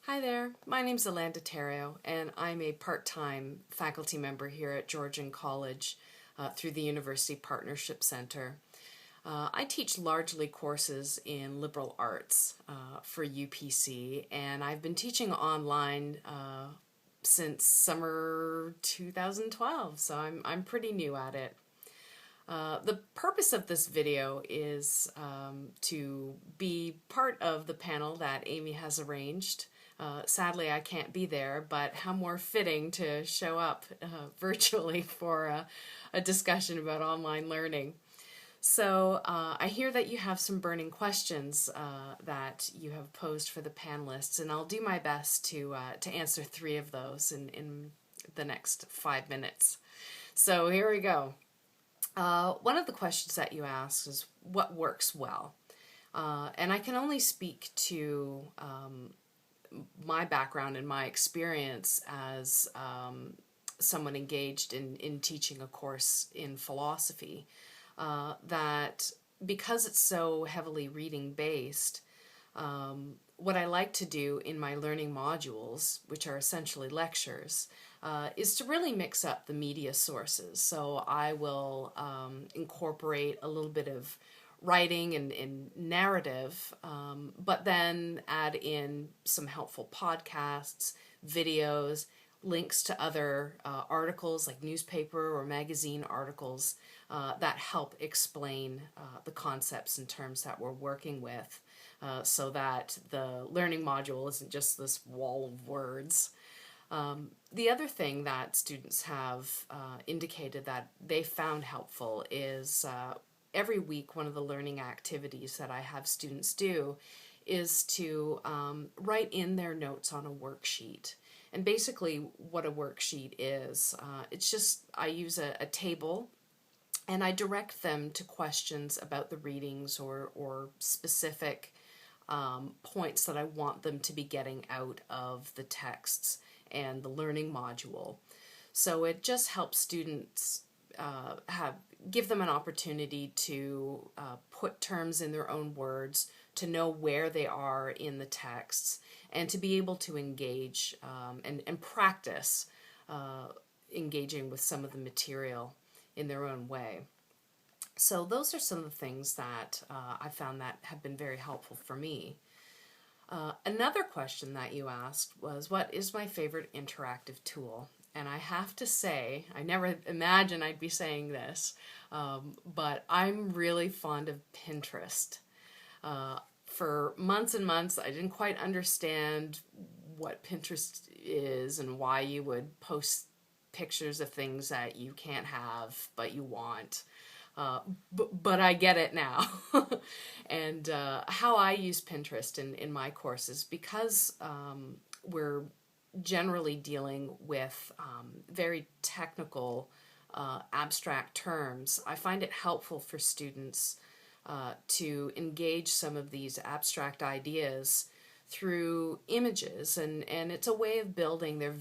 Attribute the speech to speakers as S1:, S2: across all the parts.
S1: Hi there, my name's Alanda Terrio, and I'm a part-time faculty member here at Georgian College through the University Partnership Center. I teach largely courses in liberal arts for UPC, and I've been teaching online since summer 2012, so I'm pretty new at it. The purpose of this video is to be part of the panel that Amy has arranged. Sadly, I can't be there, but how more fitting to show up virtually for a discussion about online learning. So I hear that you have some burning questions that you have posed for the panelists, and I'll do my best to answer three of those in the next 5 minutes. So here we go. One of the questions that you asked is what works well? And I can only speak to my background and my experience as someone engaged in teaching a course in philosophy, that because it's so heavily reading based, what I like to do in my learning modules, which are essentially lectures, is to really mix up the media sources. So I will incorporate a little bit of writing and narrative, but then add in some helpful podcasts, videos, links to other articles like newspaper or magazine articles that help explain the concepts and terms that we're working with, so that the learning module isn't just this wall of words. The other thing that students have indicated that they found helpful is every week one of the learning activities that I have students do is to write in their notes on a worksheet. And basically what a worksheet is, it's just I use a table and I direct them to questions about the readings or specific points that I want them to be getting out of the texts and the learning module. So it just helps students give them an opportunity to put terms in their own words, to know where they are in the texts, and to be able to engage and practice engaging with some of the material in their own way. So those are some of the things that I found that have been very helpful for me. Another question that you asked was, what is my favorite interactive tool? And I have to say, I never imagined I'd be saying this, but I'm really fond of Pinterest. For months and months, I didn't quite understand what Pinterest is and why you would post pictures of things that you can't have but you want. But I get it now. And how I use Pinterest in my courses, because we're generally dealing with very technical, abstract terms, I find it helpful for students to engage some of these abstract ideas through images, and it's a way of building their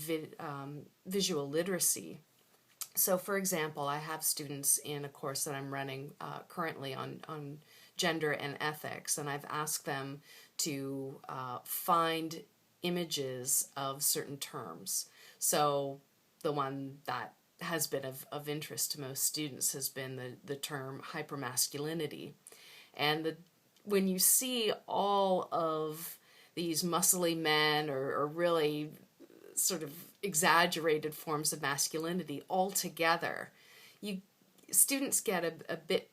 S1: visual literacy. So for example, I have students in a course that I'm running currently on gender and ethics, and I've asked them to find images of certain terms. So the one that has been of interest to most students has been the term hypermasculinity. And when you see all of these muscly men or really sort of exaggerated forms of masculinity all together, students get a bit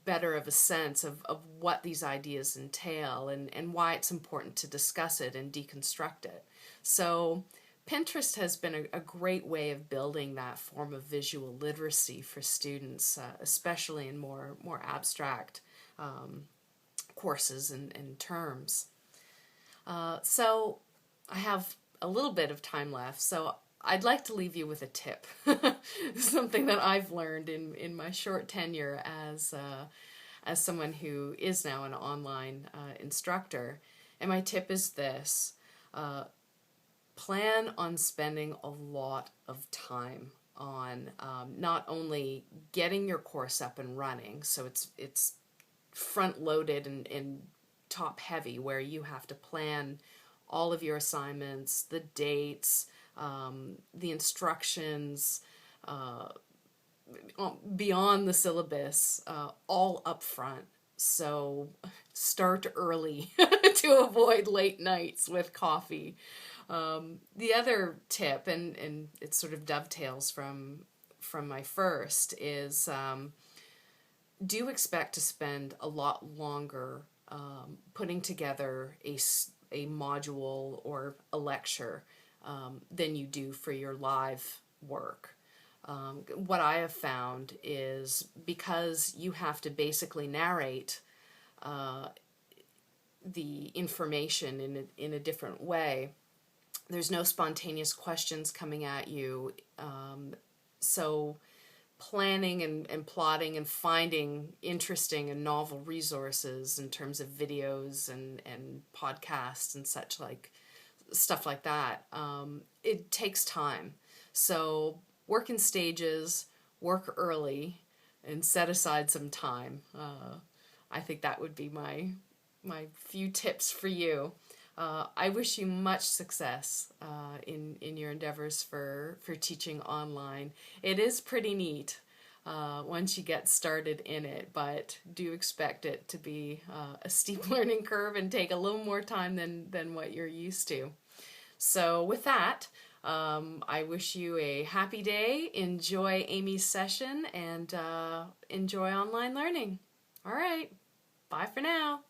S1: better of a sense of what these ideas entail and why it's important to discuss it and deconstruct it. So Pinterest has been a great way of building that form of visual literacy for students, especially in more abstract courses and terms. So I have a little bit of time left, so I'd like to leave you with a tip, something that I've learned in my short tenure as someone who is now an online instructor. And my tip is this: plan on spending a lot of time on not only getting your course up and running, so it's front loaded and top heavy, where you have to plan all of your assignments, the dates, the instructions, beyond the syllabus, all up front. So start early to avoid late nights with coffee. The other tip, and it sort of dovetails from my first, is do expect to spend a lot longer putting together a module or a lecture than you do for your live work. What I have found is because you have to basically narrate the information in a different way, there's no spontaneous questions coming at you. So planning and plotting and finding interesting and novel resources in terms of videos and podcasts and such like stuff like that, it takes time. So work in stages, work early, and set aside some time. I think that would be my few tips for you. I wish you much success in your endeavors for teaching online. It is pretty neat once you get started in it, but do expect it to be a steep learning curve and take a little more time than what you're used to. So with that, I wish you a happy day, enjoy Amy's session, and enjoy online learning. All right, bye for now.